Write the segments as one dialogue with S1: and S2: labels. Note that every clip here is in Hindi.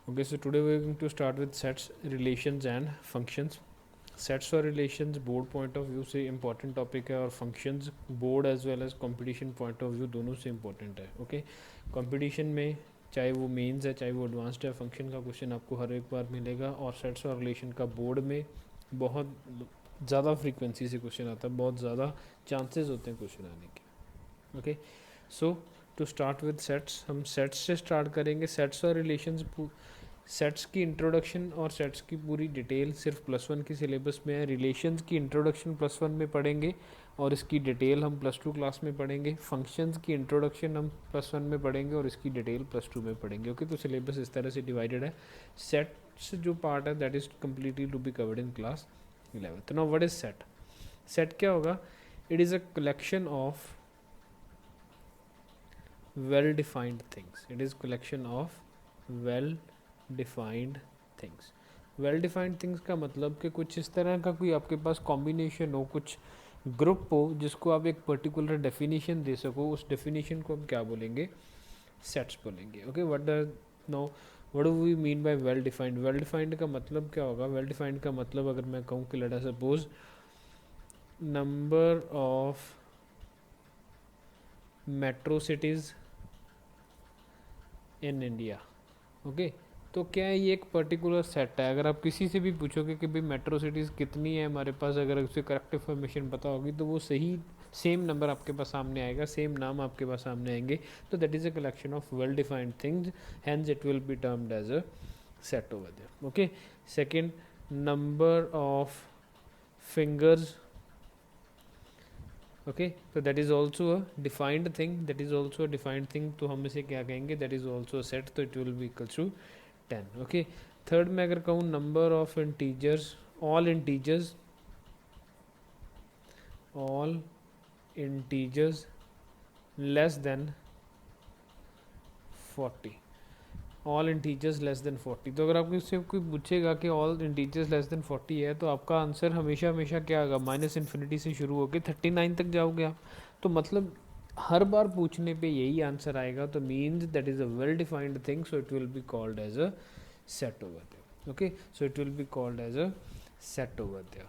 S1: Okay, so today we're going to start with sets, relations and functions. Sets और relations board point of view से important topic है और functions board as well as competition point of view दोनों से important है. Okay, competition में चाहे वो मेंस है चाहे वो एडवांस्ड है, फंक्शन का क्वेश्चन आपको हर एक बार मिलेगा और सेट्स और रिलेशन का बोर्ड में बहुत ज़्यादा फ्रीक्वेंसी से क्वेश्चन आता है, बहुत ज़्यादा चांसेस होते हैं क्वेश्चन आने के. Okay, so to start with sets, हम सेट्स से स्टार्ट करेंगे. सेट्स और रिलेशंस, सेट्स की इंट्रोडक्शन और सेट्स की पूरी डिटेल सिर्फ +1 की सिलेबस में है. रिलेशंस की इंट्रोडक्शन +1 में पढ़ेंगे और इसकी डिटेल हम +2 क्लास में पढ़ेंगे. फंक्शंस की इंट्रोडक्शन हम +1 में पढ़ेंगे और इसकी डिटेल +2 में पढ़ेंगे. ओके, तो सिलेबस इस तरह से डिवाइडेड है. सेट्स जो पार्ट है that is completely to be covered in class 11th. Now what is set? Set क्या होगा? It is a collection of well defined things. It is collection of well defined things. well defined things का मतलब कि कुछ इस तरह का कोई आपके पास कॉम्बिनेशन हो, कुछ ग्रुप हो जिसको आप एक पर्टिकुलर डेफिनेशन दे सको. उस डेफिनेशन को हम क्या बोलेंगे? सेट्स बोलेंगे. Okay, what does no what do we mean by well defined? Well defined का मतलब क्या होगा? वेल डिफाइंड का मतलब अगर मैं कहूँ कि late us suppose number of metro cities in India. Okay, तो क्या है ये एक पर्टिकुलर सेट है? अगर आप किसी से भी पूछोगे कि भाई मेट्रो सिटीज़ कितनी है हमारे पास, अगर उसे करेक्ट इन्फॉर्मेशन पता होगी तो वो सही सेम नंबर आपके पास सामने आएगा, सेम नाम आपके पास सामने आएंगे. तो that is a collection of well defined things, hence it will be termed as a set over there. Okay, second, number of fingers. Okay, तो that is also a defined thing, that is also a defined thing. तो हम इसे क्या कहेंगे? That is also a set. तो it will be equal to 10. Okay, third में अगर कहूँ number of integers, all integers, all integers less than 40, all integers less than 40. तो अगर आपको इससे कोई पूछेगा कि ऑल इंटीजर्स लेस देन 40 है तो आपका आंसर हमेशा हमेशा क्या होगा? -इन्फिनिटी से शुरू होकर 39 तक जाओगे आप. तो मतलब हर बार पूछने पे यही आंसर आएगा. तो means that is a well defined thing, so it will be called as a set over there. Okay, so it will be called as a set over there.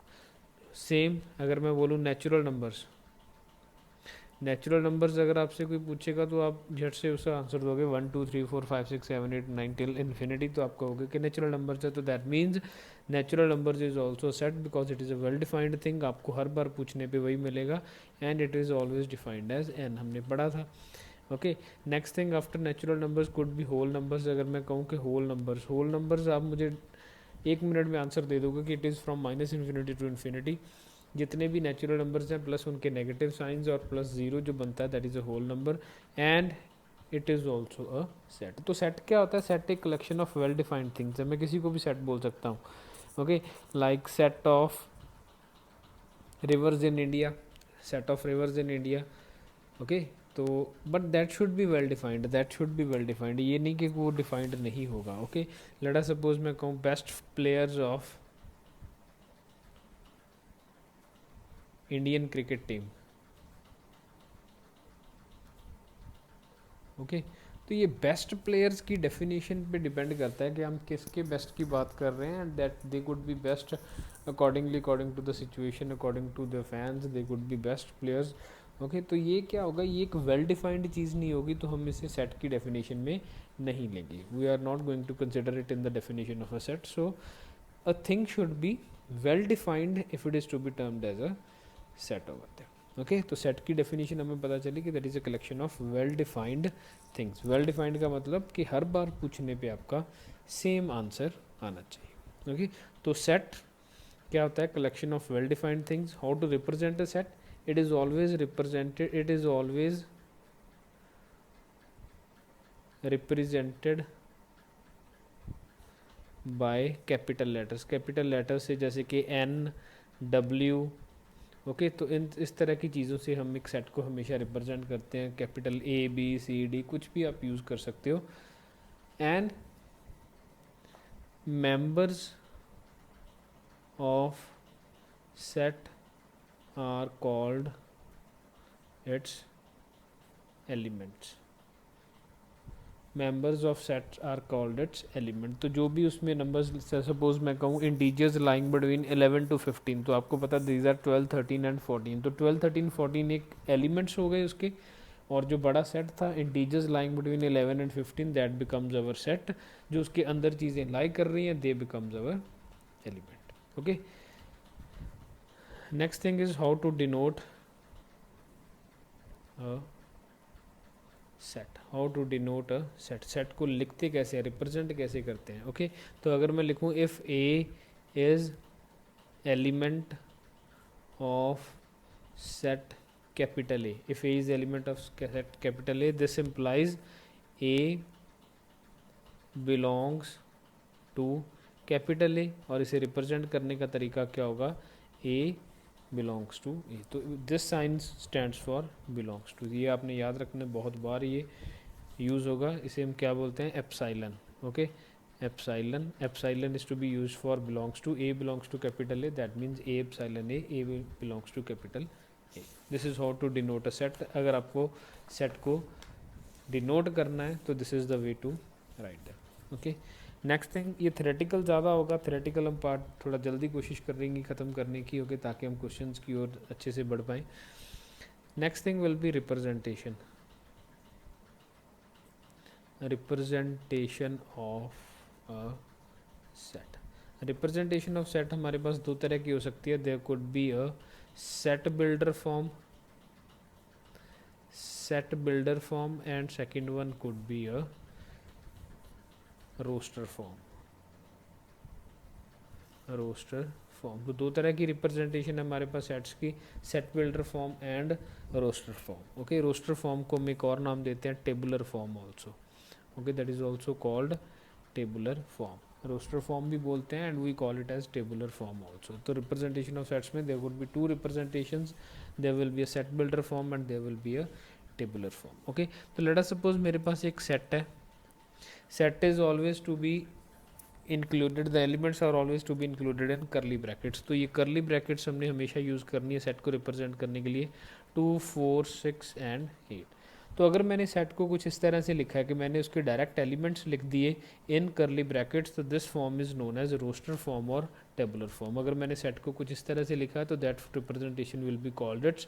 S1: Same अगर मैं बोलूँ नेचुरल नंबर्स, नेचुरल नंबर्स अगर आपसे कोई पूछेगा तो आप झट से उसका आंसर दोगे 1 2 3 4 5 6 7 8 9 टिल इन्फिनिटी. तो आप कहोगे कि नेचुरल नंबर्स है. तो that means natural numbers is also set because it is a well defined thing. आपको हर बार पूछने पे वही मिलेगा and it is always defined as N. हमने पढ़ा था. Okay, next thing after natural numbers could be whole numbers. अगर मैं कहूँ कि होल नंबर्स, होल नंबर्स आप मुझे 1 मिनट में आंसर दे दोगे कि it is from -infinity to infinity. जितने भी नेचुरल नंबर्स हैं प्लस उनके नेगेटिव साइंस और प्लस ज़ीरो जो बनता है that is a whole number and it is also a set. तो सेट क्या होता है? सेट एक collection of well defined things है. मैं किसी को भी सेट बोल सकता हूँ. Okay, like set of rivers in India, set of rivers in India. Okay, तो but that should be well defined, that should be well defined. ये नहीं कि वो डिफाइंड नहीं होगा. ओके, लेट अस सपोज मैं कहूँ best players of Indian cricket team. Okay, तो ये बेस्ट प्लेयर्स की डेफिनेशन पे डिपेंड करता है कि हम किसके बेस्ट की बात कर रहे हैं. That they could be best accordingly, according to the situation, according to the fans, they could be best players. Okay, तो ये क्या होगा? ये एक वेल डिफाइंड चीज़ नहीं होगी तो हम इसे सेट की डेफिनेशन में नहीं लेंगे. We are not going to consider it in the definition of a set. So a thing should be well defined if it is to be termed as a set over there. Okay, तो सेट की डेफिनेशन हमें पता चली कि that is a collection of well defined things. Well defined का मतलब कि हर बार पूछने पे आपका सेम आंसर आना चाहिए. ओके, तो सेट क्या होता है? Collection of well defined things. How to represent a set? It is always represented, it is always represented by capital letters. Capital letters से जैसे कि एन, डब्ल्यू. ओके, तो इन इस तरह की चीज़ों से हम एक सेट को हमेशा रिप्रेजेंट करते हैं. Capital A B C D कुछ भी आप यूज़ कर सकते हो. And members of set are called its elements. Members of set are called its element. तो जो भी उसमें नंबर्स, सपोज मैं कहूँ इंटीजर्स लाइंग बिटवीन 11 to 15, तो आपको पता दीज आर 12, 13 एंड 14, तो 12, 13, 14 एक एलिमेंट्स हो गए उसके। और जो बड़ा सेट था integers lying between 11 and 15, that becomes our set. जो उसके अंदर चीज़ें लाई कर रही हैं, they becomes our element. Okay, next thing is how to denote set. How to denote a set, set को लिखते कैसे हैं, रिप्रेजेंट कैसे करते हैं। ओके, तो अगर मैं लिखूँ if A is element of set capital A, if A is element of set capital A, this implies A belongs to capital A, और इसे रिप्रेजेंट करने का तरीका क्या होगा, ए बिलोंग्स टू ए। तो this sign stands for belongs to, ये आपने याद रखना, बहुत बार ये यूज़ होगा। इसे हम क्या बोलते हैं, epsilon. Okay, epsilon, epsilon is to be use for belongs to, A belongs to capital A, that means A epsilon A belongs to capital A. This is how to denote a set. अगर आपको सेट को डिनोट करना है तो this is the way to write that. Okay, next thing, ये थ्योरेटिकल ज़्यादा होगा, थ्योरेटिकल हम पार्ट थोड़ा जल्दी कोशिश करेंगे ख़त्म करने की, ओके, ताकि हम क्वेश्चंस की ओर अच्छे से बढ़ पाएँ। Next thing will be representation, representation of a set. Representation of set हमारे पास दो तरह की हो सकती है, there could be a set builder form, set builder form, and second one could be a roster form, roster form. तो दो तरह की रिप्रेजेंटेशन है हमारे पास सेट्स की, set builder form and roster form. Okay, roster form को हम एक और नाम देते हैं tabular form also. Okay, that is also called tabular form, roster form भी बोलते हैं and we call it as tabular form also. तो रिप्रेजेंटेशन ऑफ सेट्स में there would be two representations, there will be a set builder form and there will be a tabular form. Okay, तो लेट अस सपोज मेरे पास एक सेट है, set is always to be included, the elements are always to be included in curly brackets. तो ये करली ब्रैकेट्स हमने हमेशा यूज़ करनी है सेट को रिप्रेजेंट करने के लिए, 2, 4, 6 एंड 8। तो अगर मैंने सेट को कुछ इस तरह से लिखा है कि मैंने उसके डायरेक्ट एलिमेंट्स लिख दिए इन करली ब्रैकेट्स, तो this form is known as roster form और टेबुलर फॉर्म। अगर मैंने सेट को कुछ इस तरह से लिखा है तो that representation will be called it's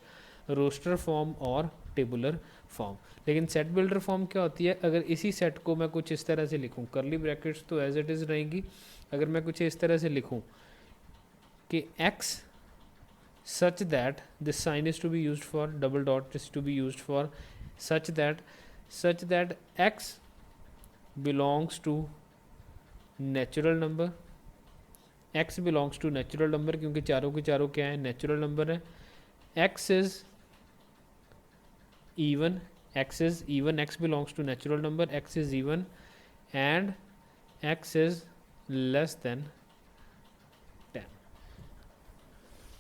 S1: roster form और टेबुलर फॉर्म। लेकिन सेट बिल्डर फॉर्म क्या होती है, अगर इसी सेट को मैं कुछ इस तरह से लिखूं, करली ब्रैकेट्स तो एज इट इज़ रहेंगी, अगर मैं कुछ इस तरह से लिखूं कि x such that this sign is to be used for, double dot is to be used for such that x belongs to natural number, x belongs to natural number क्योंकि चारों के चारों क्या है, नेचुरल नंबर है, x is even, x is even, x belongs to natural number, x is even and x is less than 10।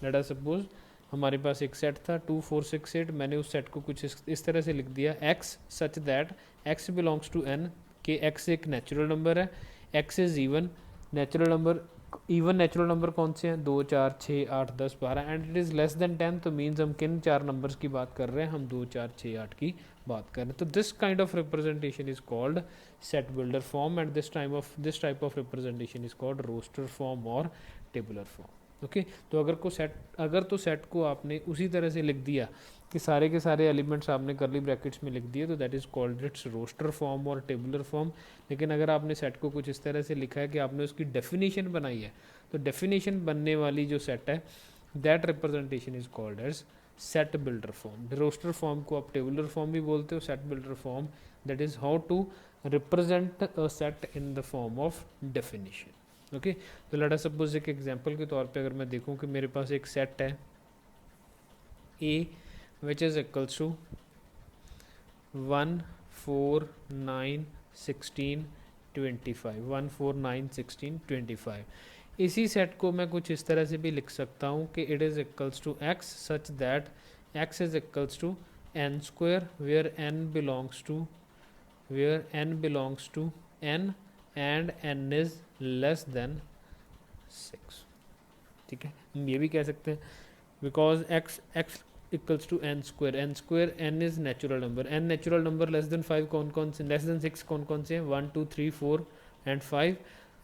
S1: Late us suppose हमारे पास एक सेट था 2, 4, 6, 8, मैंने उस सेट को कुछ इस तरह से लिख दिया, x such that x belongs to n, के x एक नेचुरल नंबर है, x is even, natural number, even natural number कौन से हैं, 2, 4, 6, 8, 10, 12 and it is less than 10। तो मीन्स हम किन चार नंबर्स की बात कर रहे हैं, हम 2, 4, 6, 8 की बात कर रहे हैं। तो this kind of representation is called set builder form and this type of representation is called roster form और टेबुलर फॉर्म। ओके, तो अगर तो सेट को आपने उसी तरह से लिख दिया कि सारे के सारे एलिमेंट्स आपने करली ब्रैकेट्स में लिख दिए, तो that is called it's roster form और टेबुलर फॉर्म। लेकिन अगर आपने सेट को कुछ इस तरह से लिखा है कि आपने उसकी डेफिनेशन बनाई है, तो डेफिनेशन बनने वाली जो सेट है, that representation is called as set builder form. Roster form को आप टेबुलर फॉर्म भी बोलते हो, set builder form, that is how to represent a set in the form of definition. Okay, तो लेट अस सपोज एक एग्जांपल के तौर पे अगर मैं देखूं कि मेरे पास एक सेट है A which is equals to 1, 4, 9, 16, 25, 1, 4, 9, 16, 25। इसी सेट को मैं कुछ इस तरह से भी लिख सकता हूँ कि it is equals to x such that x is equals to n square where n belongs to n and n is less than 6। ठीक है, हम ये भी कह सकते हैं because x equals to n square, n square, n is natural number, n natural number less than 5 कौन कौन से, लेस देन 6 कौन कौन से हैं, 1 2 3 4 and 5.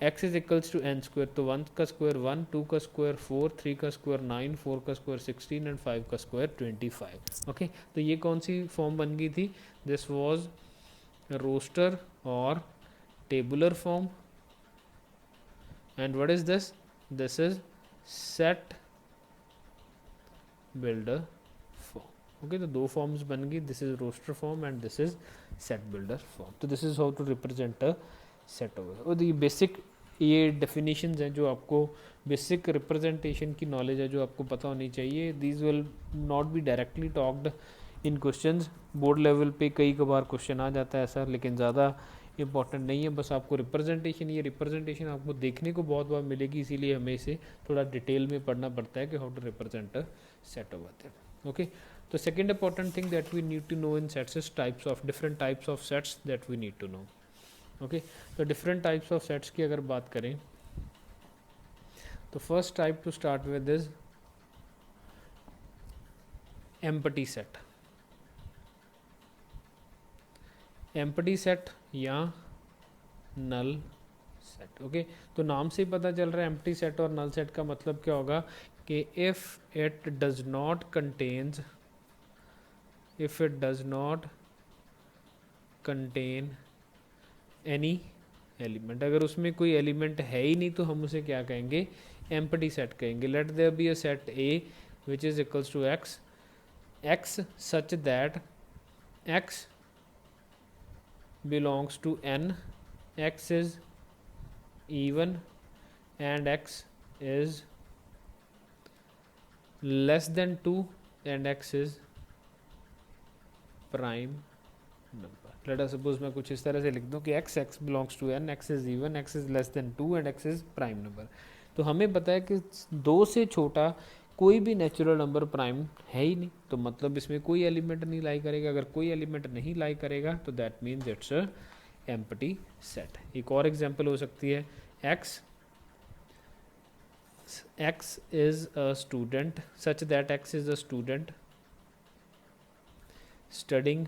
S1: X is equals to n square, तो 1 का स्क्वायर 1, 2 का स्क्वायर 4, 3 का स्क्वायर 9, 4 का स्क्वायर 16 एंड 5 का स्क्वायर 25. ओके, तो ये कौन सी फॉर्म बन गई थी, this was roster or tabular form. And what is this, this is set builder form. Okay, तो दो फॉर्म्स बन गई, this is roster form and this is set builder form. तो this is how to represent a set over. और ये बेसिक ये डेफिनेशंस हैं जो आपको बेसिक रिप्रेजेंटेशन की नॉलेज है जो आपको पता होनी चाहिए. These will not be directly talked in questions. Board level पे कई कबार क्वेश्चन आ जाता है ऐसा, लेकिन ज़्यादा इंपॉर्टेंट नहीं है. बस आपको रिप्रेजेंटेशन, ये रिप्रेजेंटेशन आपको देखने को बहुत बार मिलेगी, इसीलिए हमें इसे थोड़ा डिटेल में पढ़ना पड़ता है कि how to represent a set over there. Okay, तो second important thing that we need to know in sets is types of, different types of sets that we need to know. Okay, तो डिफरेंट टाइप्स ऑफ सेट्स की अगर बात करें तो first type to start with is empty set. Empty set या नल सेट. ओके, तो नाम से ही पता चल रहा है एम्प्टी सेट और नल सेट का मतलब क्या होगा कि if it does not contains, if it does not contain any element, अगर उसमें कोई एलिमेंट है ही नहीं तो हम उसे क्या कहेंगे, एम्प्टी सेट कहेंगे. Let there be a set A which is equals to x, x such that x belongs to n, x is even and x is less than 2 and x is prime number. Let us suppose मैं कुछ इस तरह से लिख दूँ कि x belongs to n, x is even, x is less than 2 and x is prime number. तो हमें पता है कि 2 से छोटा कोई भी नेचुरल नंबर प्राइम है ही नहीं, तो मतलब इसमें कोई एलिमेंट नहीं लाई करेगा. अगर कोई एलिमेंट नहीं लाई करेगा तो that means it's a empty set. एक और एग्जांपल हो सकती है, x is a student such that x is a student studying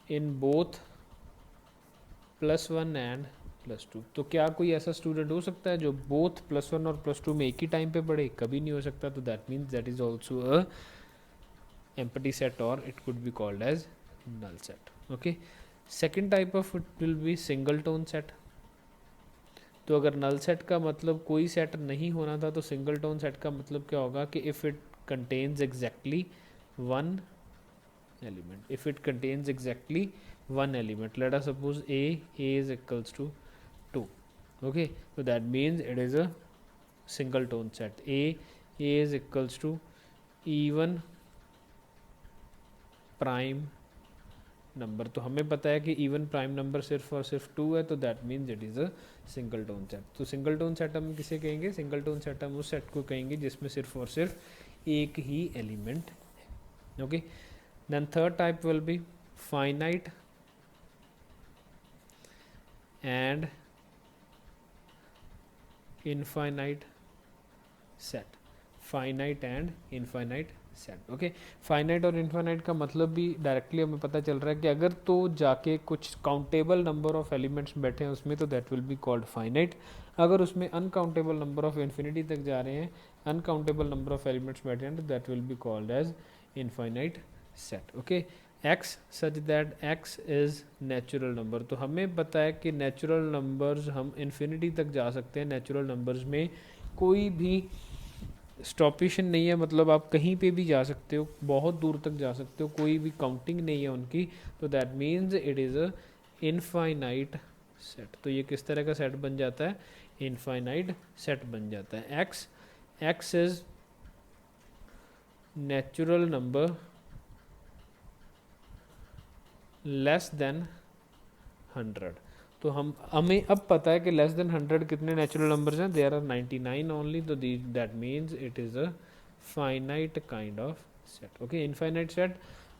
S1: in both +1 and +2. तो क्या कोई ऐसा स्टूडेंट हो सकता है जो बोथ +1 और +2 में एक ही टाइम पे पढ़े? कभी नहीं हो सकता. तो that means that is also a empty set or it could be called as null set. Okay, second type of it will be singleton set. तो अगर null set का मतलब कोई सेट नहीं होना था तो singleton set का मतलब क्या होगा कि if it contains exactly one element, if it contains exactly one element, let us suppose a is equals to 2. Okay, so that means it is a singleton set. A is equals to even prime number. तो हमें पता है कि इवन प्राइम नंबर सिर्फ और सिर्फ 2 है, तो that means it is a single tone set. तो सिंगल टोन सेट हम किसे कहेंगे, सिंगल टोन सेट हम उस सेट को कहेंगे जिसमें सिर्फ और सिर्फ एक ही एलिमेंट है. Okay, then third type will be finite and infinite set. Finite and infinite set. Okay, finite और इनफाइनाइट का मतलब भी डायरेक्टली हमें पता चल रहा है कि अगर तो जाके कुछ काउंटेबल नंबर ऑफ एलिमेंट्स बैठे हैं उसमें तो that will be called finite. अगर उसमें अनकाउंटेबल नंबर ऑफ इन्फिनिटी तक जा रहे हैं, अनकाउंटेबल नंबर ऑफ एलिमेंट्स बैठे हैं, तो that will be called as infinite set. Okay, x such that x is natural number. तो हमें पता है कि नेचुरल नंबर्स हम इन्फिनिटी तक जा सकते हैं. नेचुरल नंबर्स में कोई भी स्टॉपेशन नहीं है, मतलब आप कहीं पे भी जा सकते हो, बहुत दूर तक जा सकते हो, कोई भी काउंटिंग नहीं है उनकी. तो that means it is a infinite set. तो ये किस तरह का सेट बन जाता है, इनफाइनाइट सेट बन जाता है. X is natural number less then 100. तो हमें अब पता है कि लेस देन 100 कितने नेचुरल नंबर्स हैं, देयर आर 99 ओनली. तो that means it is a finite kind of set. Okay, infinite set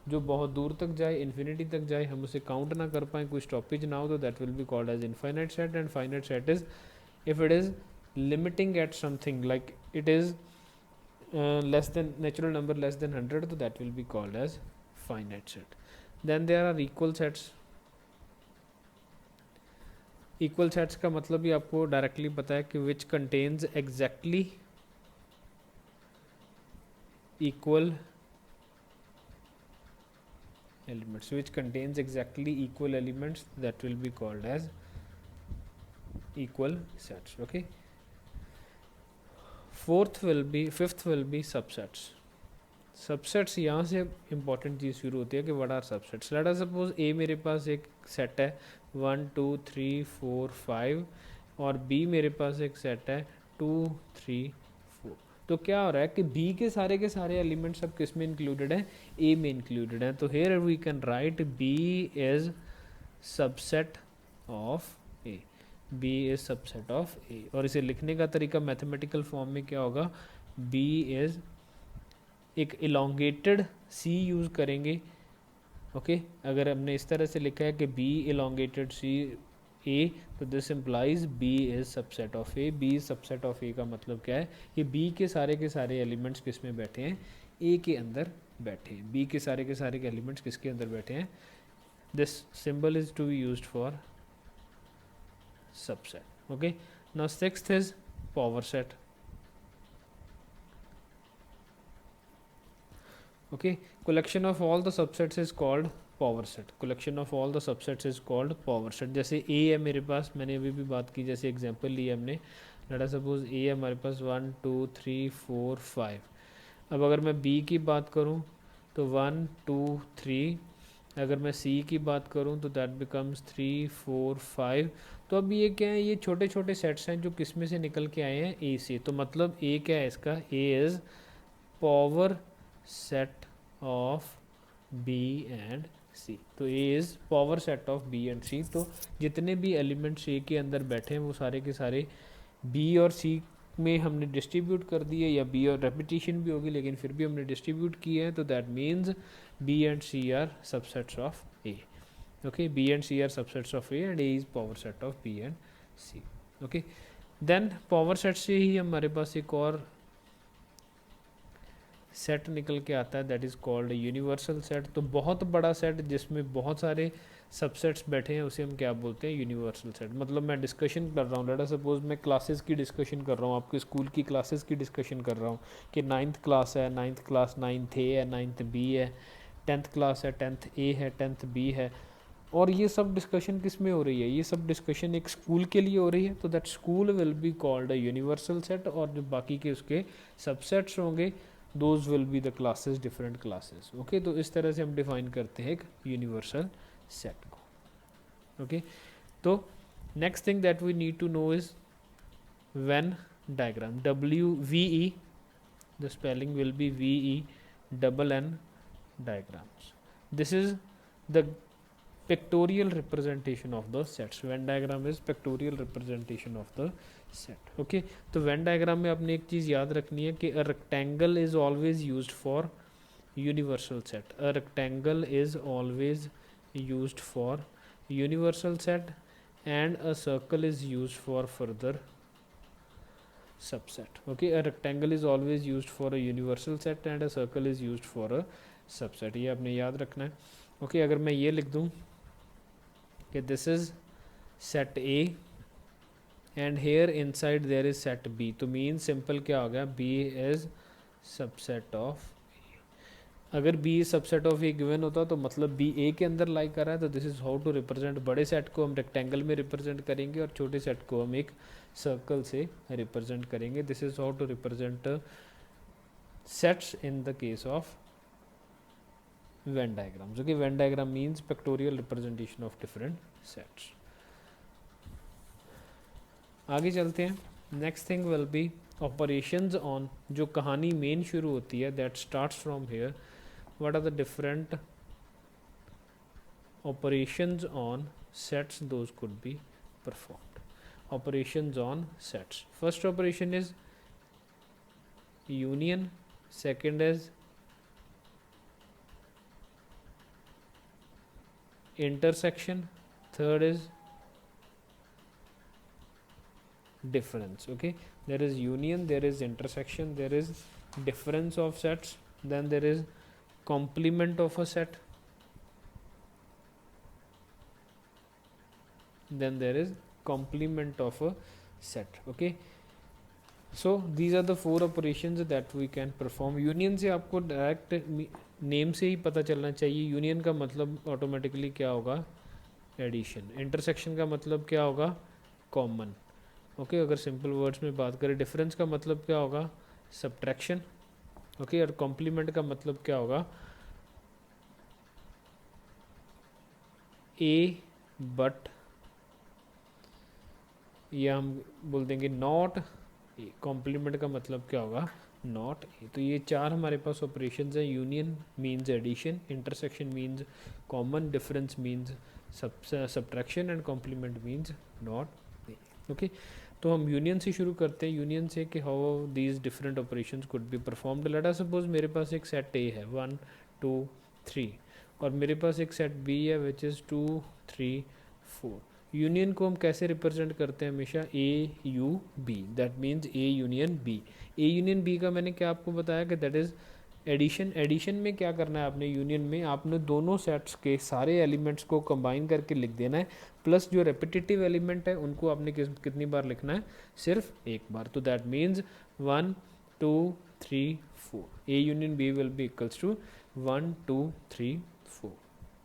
S1: जो बहुत दूर तक जाए, इन्फिनिटी तक जाए, हम उसे काउंट ना कर पाएँ, कोई स्टॉपेज ना हो, तो that will be called as infinite set. And finite set is if it is limiting at something, like it is less than natural number less than 100, so that will be called as finite set. Then there are equal sets. Equal sets का मतलब भी आपको डायरेक्टली पता है कि which contains exactly equal elements, which contains exactly equal elements, that will be called as equal sets. Okay, fifth will be subsets. Subsets यहाँ से इंपॉर्टेंट चीज़ शुरू होती है कि what are subsets. Let us suppose A मेरे पास एक सेट है 1 2 3 4 5 और बी मेरे पास एक सेट है 2 3 4. तो क्या हो रहा है कि बी के सारे एलिमेंट्स सब किस में इंक्लूडेड हैं, ए में इंक्लूडेड हैं. तो here we can write B is subset of A. B is subset of A. और इसे लिखने का तरीका मैथमेटिकल फॉर्म में क्या होगा, बी इज एक इलोंगेटेड सी यूज़ करेंगे. ओके अगर हमने इस तरह से लिखा है कि बी इलोंगेटेड सी ए, तो this implies B is subset of A. B is subset of A का मतलब क्या है कि बी के सारे एलिमेंट्स किस में बैठे हैं, ए के अंदर बैठे हैं. बी के सारे एलिमेंट्स किसके अंदर बैठे हैं. This symbol is to be used for subset. Okay now sixth is power set. Okay, collection of all the subsets is called power set. collection of all the subsets is called power set. जैसे A है मेरे पास, मैंने अभी भी बात की, जैसे एग्जांपल लिया हमने, लेट्स सपोज A है हमारे पास 1 2 3 4 5. अब अगर मैं B की बात करूं तो 1 2 3. अगर मैं C की बात करूं तो दैट बिकम्स 3 4 5. तो अब ये क्या है, ये छोटे छोटे सेट्स हैं जो किस में से निकल के आए हैं, A से. तो मतलब A क्या है इसका, A is power set of B and C. तो A is power set of B and C. तो जितने भी एलिमेंट्स A के अंदर बैठे हैं वो सारे के सारे B और C में हमने डिस्ट्रीब्यूट कर दिए, या B और रेपिटेशन भी होगी लेकिन फिर भी हमने डिस्ट्रीब्यूट किए हैं. तो that means B and C are subsets of A. Okay, B and C are subsets of A and A is power set of B and C. Okay, then power set से ही हमारे पास एक और सेट निकल के आता है, that is called universal set. तो बहुत बड़ा सेट जिसमें बहुत सारे सबसेट्स बैठे हैं उसे हम क्या बोलते हैं, यूनिवर्सल सेट. मतलब मैं डिस्कशन कर रहा हूँ, लेट अस सपोज मैं क्लासेस की डिस्कशन कर रहा हूँ, आपके स्कूल की क्लासेस की डिस्कशन कर रहा हूँ कि 9th क्लास है, 9th क्लास 9th ए है, 9th बी है, 10th क्लास है, 10th ए है, 10th बी है. और ये सब डिस्कशन किस में हो रही है, ये सब डिस्कशन एक स्कूल के लिए हो रही है. तो that school will be called a universal set. और जो बाकी के उसके सबसेट्स होंगे those will be the classes, different classes. Okay, तो इस तरह से हम डिफाइन करते हैं एक यूनिवर्सल सेट को. ओके तो next thing that we need to know is Venn diagram. WVE, the spelling will be VENN diagrams. This is the pictorial representation of the sets. Venn diagram is pictorial representation of the set. Okay, तो Venn diagram में आपने एक चीज़ याद रखनी है कि a rectangle is always used for universal set. A rectangle is always used for universal set and a circle is used for further subset. Okay, a rectangle is always used for a universal set and a circle is used for a subset. ये आपने याद रखना है. Okay, अगर मैं ये लिख दूँ कि this is set A and here inside there is set B, तो मीन सिंपल क्या हो गया, B is subset of A. अगर B is subset of A given होता तो मतलब B A के अंदर लाई कर रहा है. तो this is how to represent. बड़े सेट को हम रेक्टेंगल में रिप्रेजेंट करेंगे और छोटे सेट को हम एक सर्कल से रिप्रेजेंट करेंगे. This is how to represent sets in the case of Venn diagrams. Okay, Venn diagram means pictorial representation of different sets. आगे चलते हैं. Next thing will be operations on. जो कहानी मेन शुरू होती है that starts from here. What are the different operations on sets those could be performed. Operations on sets. First operation is union, second is intersection, third is difference. Okay, there is union, there is intersection, there is difference of sets, then there is complement of a set, then there is complement of a set. Okay, so these are the four operations that we can perform. Union से आपको डायरेक्ट नेम से ही पता चलना चाहिए यूनियन का मतलब ऑटोमेटिकली क्या होगा, एडिशन। इंटरसेक्शन का मतलब क्या होगा, कॉमन। ओके, अगर सिंपल वर्ड्स में बात करें, डिफरेंस का मतलब क्या होगा, सब्ट्रैक्शन। ओके, और कॉम्प्लीमेंट का मतलब क्या होगा, ए बट, या हम बोल देंगे नॉट ए। कॉम्प्लीमेंट का मतलब क्या होगा, नॉट ए। तो ये चार हमारे पास ऑपरेशंस हैं। Union means addition, intersection means common, difference means subtraction and complement means not A. Okay, तो हम यूनियन से शुरू करते हैं। यूनियन से कि how these different operations could be performed. Late us suppose मेरे पास एक सेट ए है 1 2 3, और मेरे पास एक सेट बी है विच इज़ 2 3 4। यूनियन को हम कैसे रिप्रेजेंट करते हैं, हमेशा A U B, that means A union B. A union B का मैंने क्या आपको बताया कि दैट इज़ एडिशन। एडिशन में क्या करना है आपने, यूनियन में आपने दोनों सेट्स के सारे एलिमेंट्स को कंबाइन करके लिख देना है, प्लस जो रेपिटेटिव एलिमेंट है उनको आपने कितनी बार लिखना है, सिर्फ एक बार। तो that means 1 2 3 4, A union B will be equals to 1 2 3 4।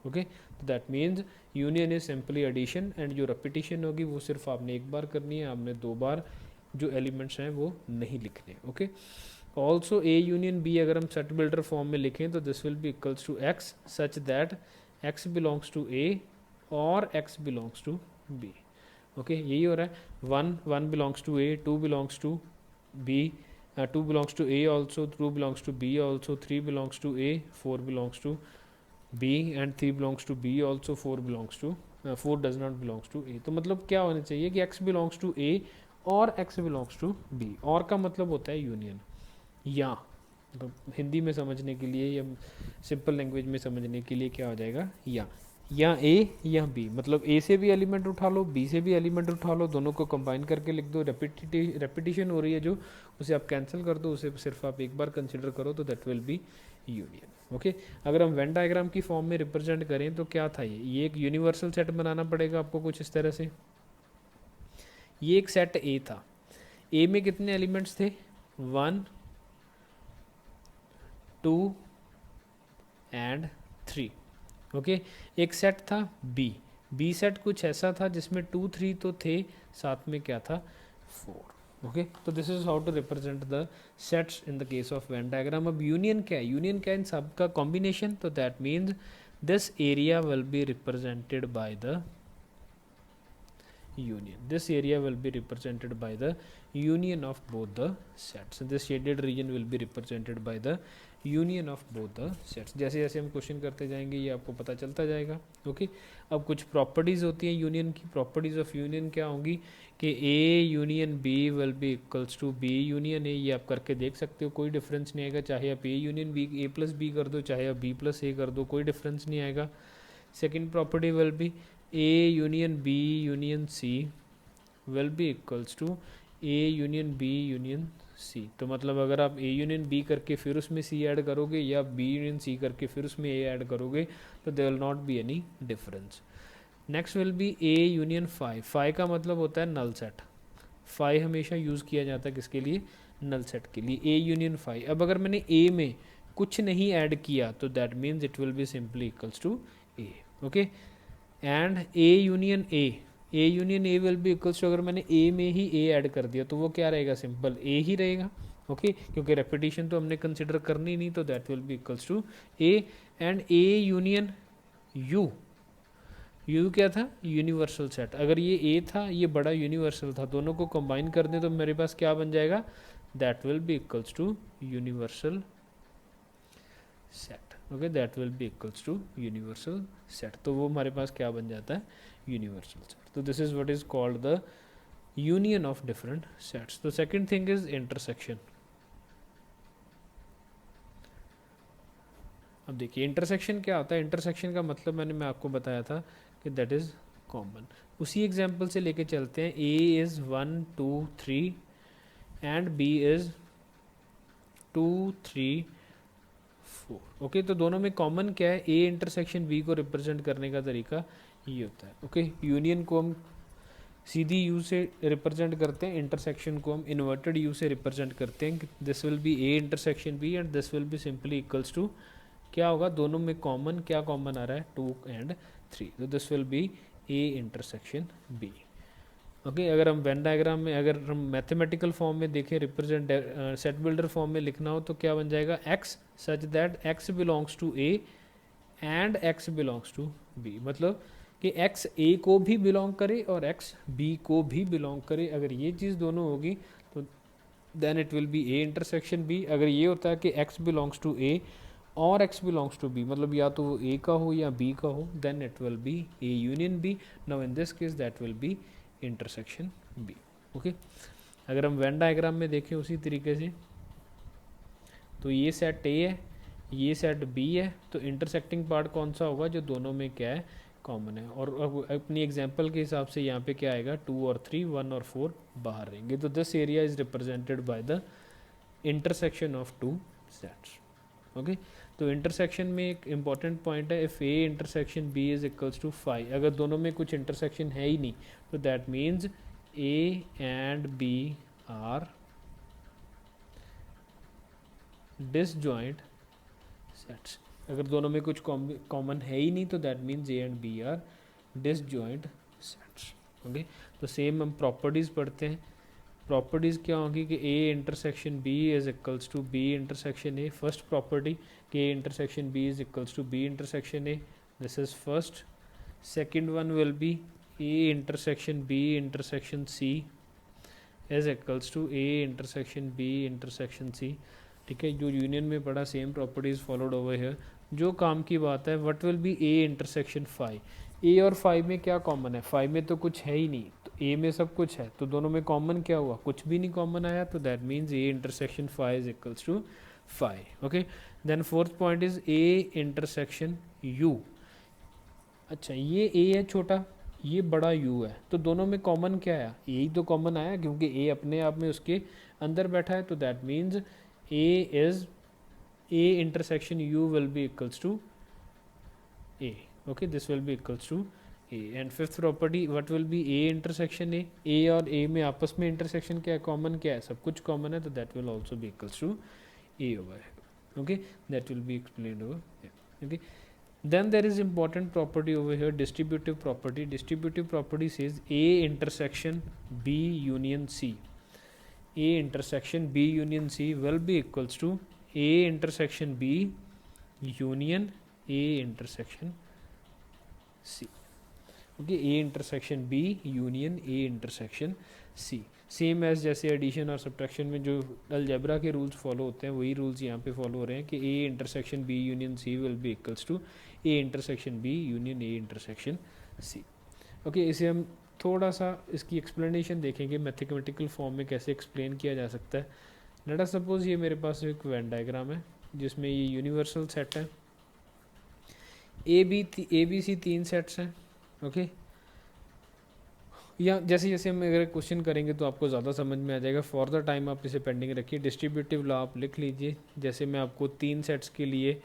S1: Okay, तो that means union is simply addition, and जो रेपिटेशन होगी वो सिर्फ आपने एक बार करनी है, आपने दो बार जो एलिमेंट्स हैं वो नहीं लिखने। Okay, also A union B अगर हम सेट बिल्डर फॉर्म में लिखें तो this will be equals to x such that x belongs to A और x belongs to B. Okay, यही हो रहा है, 1 belongs to A, 2 belongs to B, 2 belongs to A also, 2 belongs to B also, 3 belongs to A, 4 belongs to B and 3 belongs to B also, 4 belongs to 4 does not belongs to A। तो मतलब क्या होना चाहिए कि x belongs to A और x belongs to B। और का मतलब होता है यूनियन। या तो हिंदी में समझने के लिए या सिंपल लैंग्वेज में समझने के लिए क्या हो जाएगा, या A या B, मतलब A से भी एलिमेंट उठा लो, B से भी एलिमेंट उठा लो, दोनों को कंबाइन करके लिख दो। रेपिटेशन हो रही है जो, उसे आप कैंसिल कर दो, उसे सिर्फ आप एक बार कंसिडर करो, तो that will B union. Okay, अगर हम वेन डायग्राम की फॉर्म में रिप्रेजेंट करें तो क्या था, ये एक यूनिवर्सल सेट बनाना पड़ेगा आपको कुछ इस तरह से। ये एक सेट ए था, ए में कितने एलिमेंट्स थे, 1 2 एंड 3। ओके, एक सेट था बी, बी सेट कुछ ऐसा था जिसमें 2 3 तो थे, साथ में क्या था, 4। ओके, तो this is how to represent the sets in the case of Venn diagram. अब यूनियन क्या है, यूनियन क्या है, इन सब का कॉम्बिनेशन। तो that means this area will be represented by the union, this area will be represented by the union of both the sets, this shaded region will be represented by the union of both the sets. जैसे जैसे हम क्वेश्चन करते जाएंगे ये आपको पता चलता जाएगा। ओके, अब कुछ प्रॉपर्टीज़ होती हैं यूनियन की। प्रॉपर्टीज़ ऑफ यूनियन क्या होंगी कि A union B will be equals to B union A. ये आप करके देख सकते हो, कोई डिफरेंस नहीं आएगा, चाहे आप A union B A plus B कर दो, चाहे आप बी प्लस ए कर दो, कोई डिफरेंस नहीं आएगा। Second property will be A union B union C will be equals to A union B union C. तो मतलब अगर आप ए यूनियन बी करके फिर उसमें सी ऐड करोगे, या बी यूनियन सी करके फिर उसमें ए ऐड करोगे, तो there will not be any difference. Next will be A union phi. Phi का मतलब होता है नल सेट। फाई हमेशा यूज़ किया जाता है किसके लिए, नल सेट के लिए। ए यूनियन फाई, अब अगर मैंने ए में कुछ नहीं ऐड किया तो that means it will be simply equals to A. Okay, and A union A union A will be equals to, अगर मैंने ए में ही ए ऐड कर दिया तो वो क्या रहेगा, सिंपल ए ही रहेगा। ओके, क्योंकि रेपिटेशन तो हमने कंसिडर करनी नहीं, तो that will be equals to A. And A union U, U क्या था, यूनिवर्सल सेट। अगर ये ए था, ये बड़ा यूनिवर्सल था, दोनों को कंबाइन कर दें तो मेरे पास क्या बन जाएगा, that will be equals to universal set. Okay, that will be equals to universal set. तो वो हमारे पास क्या बन जाता है, यूनिवर्सल सेट। तो this is what is called the union of different sets. तो सेकंड थिंग इज इंटरसेक्शन। अब देखिए इंटरसेक्शन क्या होता है। इंटरसेक्शन का मतलब मैं आपको बताया था कि दैट इज कॉमन। उसी एग्जाम्पल से लेके चलते हैं। A is 1 2 3 and B is 2 3 4। Okay, तो दोनों में कॉमन क्या है, ए इंटरसेक्शन बी को रिप्रेजेंट करने का तरीका ये होता है। ओके, यूनियन को हम सीधी यू से रिप्रेजेंट करते हैं, इंटरसेक्शन को हम इन्वर्टेड यू से रिप्रेजेंट करते हैं। This will be A intersection B and this will be simply equals to, क्या होगा, दोनों में कॉमन, क्या कॉमन आ रहा है, 2 एंड 3, तो this will be A intersection B. Okay, अगर हम वेन डायग्राम में, अगर हम मैथमेटिकल फॉर्म में देखें, रिप्रेजेंट सेट बिल्डर फॉर्म में लिखना हो तो क्या बन जाएगा, x such that x belongs to A and x belongs to B, मतलब कि एक्स ए को भी बिलोंग करे और एक्स बी को भी बिलोंग करे। अगर ये चीज़ दोनों होगी तो then it will be A intersection B. अगर ये होता है कि एक्स बिलोंग्स टू ए और एक्स बिलोंग्स टू बी, मतलब या तो वो ए का हो या बी का हो, then it will be A union B. Now in this case that will be intersection B. Okay, अगर हम वेन डायग्राम में देखें उसी तरीके से, तो ये सेट ए है, ये सेट बी है, तो इंटरसेक्टिंग पार्ट कौन सा होगा, जो दोनों में क्या है, कॉमन है। और अब अपनी एग्जांपल के हिसाब से यहाँ पे क्या आएगा, 2 और 3, 1 और 4 बाहर रहेंगे। तो this area is represented by the intersection of two sets. Okay, तो इंटरसेक्शन में एक इंपॉर्टेंट पॉइंट है, if A intersection B is equals to 5, अगर दोनों में कुछ इंटरसेक्शन है ही नहीं तो that means A and B are disjoint sets. अगर दोनों में कुछ कॉमन है ही नहीं तो that means A and B are disjoint sets. Okay, तो सेम हम प्रॉपर्टीज़ पढ़ते हैं। प्रॉपर्टीज़ क्या होगी कि A intersection B is equals to B intersection A. First property कि A intersection B is equals to B intersection A, this is first. Second one will be A intersection B intersection C is equals to A intersection B intersection C. ठीक है, जो यूनियन में पढ़ा same properties followed over here. जो काम की बात है, what will be A intersection 5, A और 5 में क्या कॉमन है, 5 में तो कुछ है ही नहीं, तो ए में सब कुछ है, तो दोनों में कॉमन क्या हुआ, कुछ भी नहीं कॉमन आया, तो that means A intersection 5 is equals to 5। Okay, then fourth point is A intersection U. अच्छा, ये ए है छोटा, ये बड़ा यू है, तो दोनों में कॉमन क्या आया, ए ही तो कॉमन आया, क्योंकि ए अपने आप में उसके अंदर बैठा है, तो that means A is A intersection U will be equals to A. Okay, this will be equals to A. And fifth property, what will be A intersection A? A और A में आपस में intersection क्या है, common क्या है, सब कुछ common है, तो that will also be equals to A over here. Okay, that will be explained over here. Okay, then there is important property over here, distributive property. Distributive property says A intersection B union C. A intersection B union C will be equals to A intersection B union A intersection C. Okay, A intersection B union A intersection C, same as जैसे एडिशन और सब्ट्रैक्शन में जो अलजेब्रा के रूल्स फॉलो होते हैं, वही रूल्स यहाँ पे फॉलो हो रहे हैं कि A intersection B union C will be equals to A intersection B union A intersection C। Okay, इसे हम थोड़ा सा इसकी एक्सप्लेनेशन देखेंगे, मैथमेटिकल फॉर्म में कैसे एक्सप्लेन किया जा सकता है। लेट अस सपोज ये मेरे पास एक वेन डायग्राम है जिसमें ये यूनिवर्सल सेट है, ए बी सी 3 सेट्स हैं। ओके, या जैसे जैसे हम अगर क्वेश्चन करेंगे तो आपको ज़्यादा समझ में आ जाएगा। फॉर द टाइम आप इसे पेंडिंग रखिए, डिस्ट्रीब्यूटिव लॉ आप लिख लीजिए। जैसे मैं आपको 3 सेट्स के लिए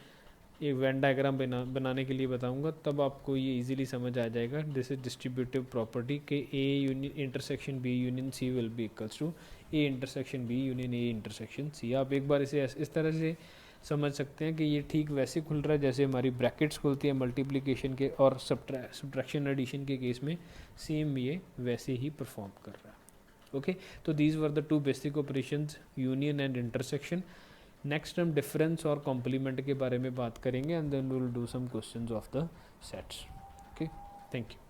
S1: एक वेन डायग्राम बनाने के लिए बताऊंगा, तब आपको ये इजीली समझ आ जाएगा। दिस इज डिस्ट्रीब्यूटिव प्रॉपर्टी के A union intersection B union C will be equals to A intersection B union A intersection C. आप एक बार इसे इस तरह से समझ सकते हैं कि ये ठीक वैसे खुल रहा है जैसे हमारी ब्रैकेट्स खुलती है मल्टीप्लिकेशन के और सब्ट्रैक्शन एडिशन के केस में, सेम ये वैसे ही परफॉर्म कर रहा है। ओके, तो these were the 2 basic operations, union and intersection. Next हम डिफरेंस और कॉम्प्लीमेंट के बारे में बात करेंगे and then we will do some questions of the sets. Okay, thank you.